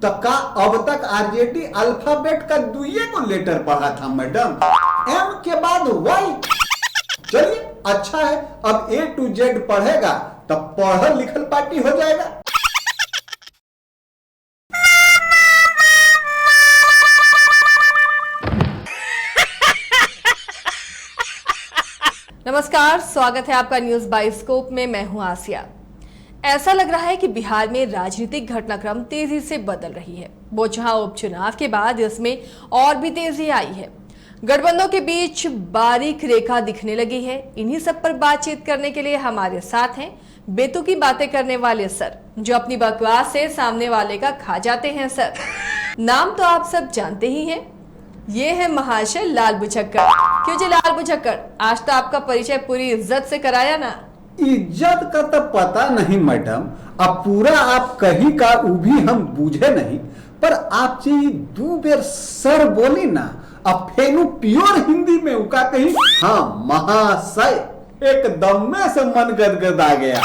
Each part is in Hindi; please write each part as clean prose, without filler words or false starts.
तो का अब तक आरजेडी अल्फाबेट का दुइये को लेटर पढ़ा था मैडम, एम के बाद वाई। चलिए अच्छा है, अब ए टू जेड पढ़ेगा तब पढ़ल लिखल पार्टी हो जाएगा। नमस्कार, स्वागत है आपका न्यूज बाइस्कोप में। मैं हूं आसिया। ऐसा लग रहा है कि बिहार में राजनीतिक घटनाक्रम तेजी से बदल रही है। बोचहा उपचुनाव के बाद इसमें और भी तेजी आई है। गठबंधनों के बीच बारीक रेखा दिखने लगी है। इन्हीं सब पर बातचीत करने के लिए हमारे साथ हैं बेतुकी बातें करने वाले सर, जो अपनी बकवास से सामने वाले का खा जाते हैं। सर, नाम तो आप सब जानते ही हैं, ये है महाशय लाल बुझक्कड़। क्यों जी लाल बुझक्कड़, आज तो आपका परिचय पूरी इज्जत से कराया ना। इज्जत का तो पता नहीं मैडम, अब पूरा आप कही का उ भी हम बूझे नहीं, पर आप जी दो बेर सर बोली ना, अब फेनु प्योर हिंदी में उका कही हाँ महाशय, एकदम में से मन गदगदा गया।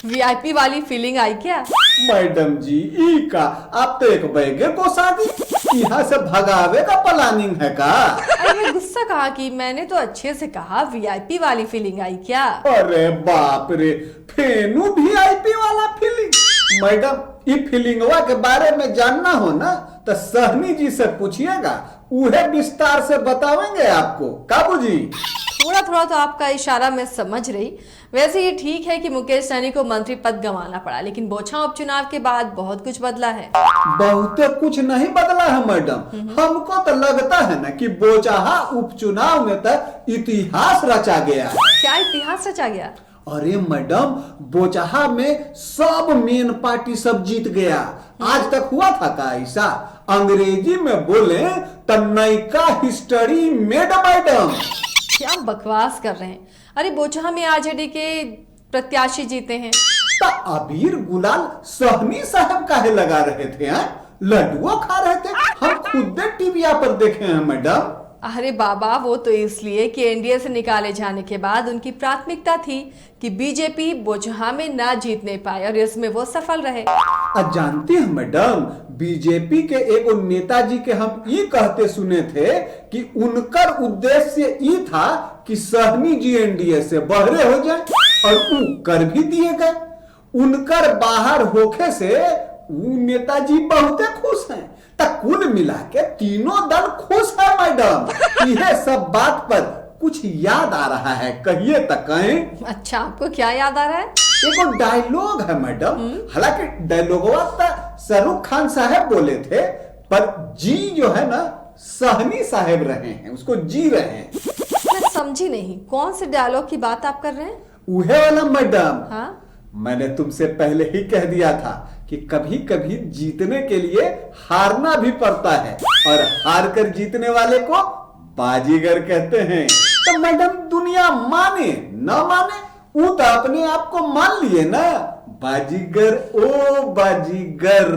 वीआईपी वाली फीलिंग आई क्या? मैडम जी ई का आप तो एक बैगे को शादी यहाँ से भगावे का प्लानिंग है का? अरे मैं गुस्सा कहा कि मैंने तो अच्छे से कहा वीआईपी वाली फीलिंग आई क्या? अरे बाप रे, फेनु वीआईपी वाला फीलिंग। मैडम ये फीलिंगवा के बारे में जानना हो ना तो सहनी जी से पूछिएगा, उहे विस्तार से बतावेंगे आपको। काबू जी थोड़ा थोड़ा तो आपका इशारा मैं समझ रही। वैसे ये ठीक है कि मुकेश सहनी को मंत्री पद गंवाना पड़ा, लेकिन बोचहा उपचुनाव के बाद बहुत कुछ बदला है। बहुत कुछ नहीं बदला है मैडम, हमको तो लगता है ना कि बोचहा उपचुनाव में तो इतिहास रचा गया है। क्या इतिहास रचा गया? अरे मैडम, बोचहा में सब मेन पार्टी सब जीत गया। आज तक हुआ था का ऐसा? अंग्रेजी में बोले तो नयका हिस्ट्री मेड मैडम। क्या बकवास कर रहे हैं? अरे बोचहा में आरजेडी के प्रत्याशी जीते हैं। तो अबीर गुलाल सहनी साहब काहे लगा रहे थे? लड्डुओ खा रहे थे, हम खुद टीवी पर देखे हैं मैडम। अरे बाबा, वो तो इसलिए कि एनडीए से निकाले जाने के बाद उनकी प्राथमिकता थी कि बीजेपी बोचहा में ना जीतने पाए और इसमें वो सफल रहे। जानते हैं मैडम, बीजेपी के एक नेताजी के हम ये कहते सुने थे कि उनकर उद्देश्य ये था कि सहनी जी एनडीए से बहरे हो जाए, और वो कर भी दिए गए। उनकर बाहर होखे से वो नेताजी बहुत खुश हैं। तक कुल मिला के तीनों दल खुश है मैडम। यह सब बात पर कुछ याद आ रहा है, कहिए तक कहें। अच्छा, आपको क्या याद आ रहा है? एक डायलॉग है मैडम, हालांकि डायलॉगवा तो शाहरुख खान साहब बोले थे, पर जी जो है ना सहनी साहब रहे हैं, उसको जी रहे हैं। मैं समझी नहीं, कौन से डायलॉग की बात आप कर रहे हैं? उहे वाला मैडम। हाँ? मैंने तुमसे पहले ही कह दिया था कि कभी कभी जीतने के लिए हारना भी पड़ता है, और हार कर जीतने वाले को बाजीगर कहते हैं। तो मैडम दुनिया माने न माने, वो तो अपने आप को मान लिए ना, बाजीगर ओ बाजीगर।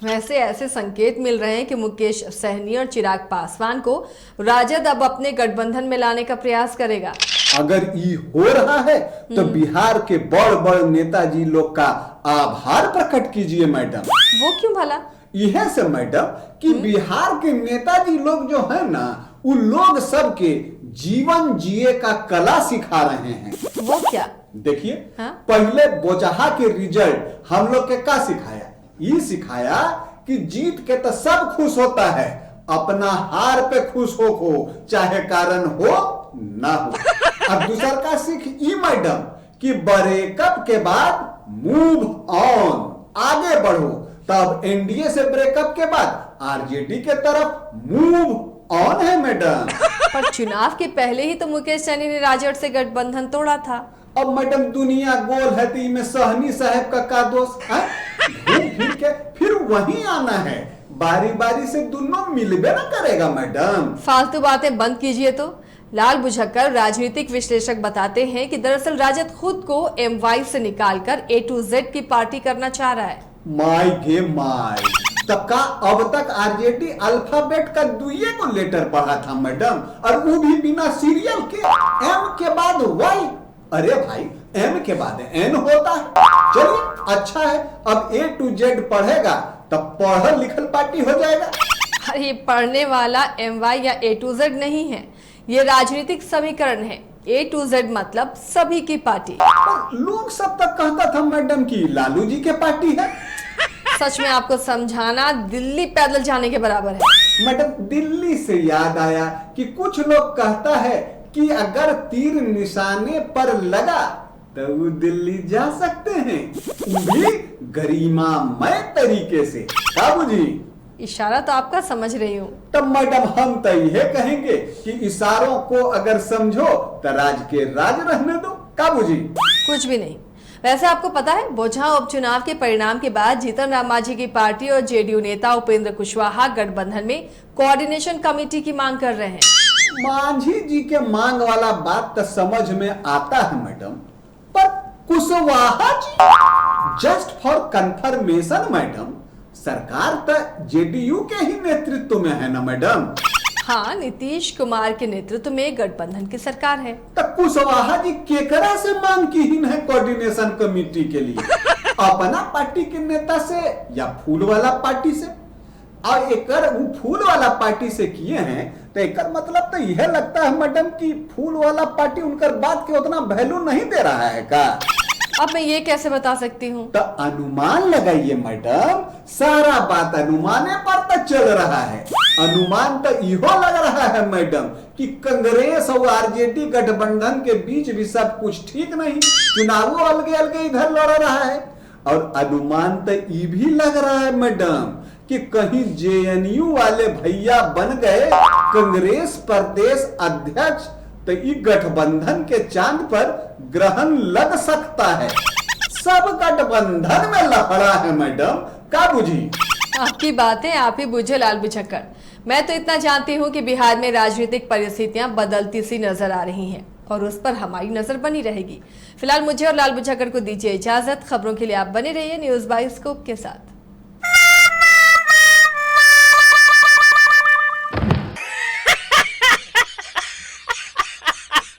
वैसे ऐसे संकेत मिल रहे हैं कि मुकेश सहनी और चिराग पासवान को राजद अब अपने गठबंधन में लाने का प्रयास करेगा। अगर ये हो रहा है तो बिहार के बड़ बड़ नेताजी लोग का आभार प्रकट कीजिए मैडम। वो क्यों भला? यह से मैडम कि बिहार के नेताजी लोग जो है ना, उन लोग सबके जीवन जिए का कला सिखा रहे हैं। वो क्या? देखिए, हाँ? पहले बोचहा के रिजल्ट हम लोग के क्या सिखाया? ये सिखाया कि जीत के तो सब खुश होता है, अपना हार पे खुश हो चाहे कारण हो ना हो। अब दूसरा का सीख ई मैडम कि ब्रेकअप के बाद मूव ऑन, आगे बढ़ो। तब एनडीए से ब्रेकअप के बाद आरजेडी के तरफ मूव ऑन है मैडम। पर चुनाव के पहले ही तो मुकेश सहनी ने राजद से गठबंधन तोड़ा था। अब मैडम दुनिया गोल है तो इनमें सहनी साहब का दोष है? घूम फिर के फिर वहीं आना है, बारी बारी से दोनों मिलबे ना करेगा मैडम। फालतू बातें बंद कीजिए। तो लाल बुझक्कड़ राजनीतिक विश्लेषक बताते हैं कि दरअसल राजद खुद को एमवाई से निकालकर ए टू जेड की पार्टी करना चाह रहा है। माय गे माय, तब का अब तक आरजेडी अल्फाबेट का दुइये को लेटर पढ़ा था मैडम, और वो भी बिना सीरियल के, एम के बाद वाई। अरे भाई, एम के बाद एन होता है। चलिए अच्छा है, अब ए टू जेड पढ़ेगा तब पढ़ल लिखल पार्टी हो जाएगा। अरे ये पढ़ने वाला MY या A to Z नहीं है, ये राजनीतिक समीकरण है। A to Z मतलब सभी की पार्टी। पर लोग सब तक कहता था मैडम कि लालू जी के पार्टी है। सच में आपको समझाना दिल्ली पैदल जाने के बराबर है। मैडम दिल्ली से याद आया कि कुछ लोग कहता है कि अगर तीर निशाने पर लगा तो वो दिल्ली जा सकते हैं, वो भी गरिमामय तरीके से। बाबूजी इशारा तो आपका समझ रही हूँ। तब मैडम हम तो यह कहेंगे कि इशारों को अगर समझो तो राज के राज रहने दो। काबूजी कुछ भी नहीं। वैसे आपको पता है, बोचहा उपचुनाव के परिणाम के बाद जीतन राम मांझी की पार्टी और JDU नेता उपेंद्र कुशवाहा गठबंधन में कोऑर्डिनेशन कमेटी की मांग कर रहे हैं। मांझी जी के मांग वाला बात तो समझ में आता है मैडम, पर Kushwaha ji just for confirmation madam, सरकार तो JDU के ही नेतृत्व में है ना मैडम। हाँ, नीतीश कुमार के नेतृत्व में गठबंधन की सरकार है। तो कुशवाहा जी केकरा से मांग की ही है कोऑर्डिनेशन कमेटी के लिए? अपना पार्टी के नेता से या फूल वाला पार्टी से? और एकर वो फूल वाला पार्टी से किए हैं तो एकर मतलब तो यह लगता है मैडम कि फूल वाला पार्टी उनकर बात के उतना वैल्यू नहीं दे रहा है का? अब मैं ये कैसे बता सकती हूँ? तो अनुमान लगाइए मैडम, सारा बात अनुमाने पर तो चल रहा है। अनुमान तो इहो लग रहा है मैडम कि कांग्रेस और RJD गठबंधन के बीच भी सब कुछ ठीक नहीं, चुनावों अलगे अलगे इधर लड़ रहा है। और अनुमान तो ये भी लग रहा है मैडम कि कहीं JNU वाले भैया बन गए कांग्रेस प्रदेश अध्यक्ष तो ये गठबंधन के चांद पर ग्रहण लग सकता है। सब गठबंधन में लफड़ा है मैडम। काबूजी आपकी बातें आप ही बुझे लाल बुझक्कड़। मैं तो इतना जानती हूँ कि बिहार में राजनीतिक परिस्थितियां बदलती सी नजर आ रही हैं और उस पर हमारी नजर बनी रहेगी। फिलहाल मुझे और लाल बुझक्कड़ को दीजिए इजाजत। खबरों के लिए आप बने रहिए न्यूज़ बाइस्कोप के साथ।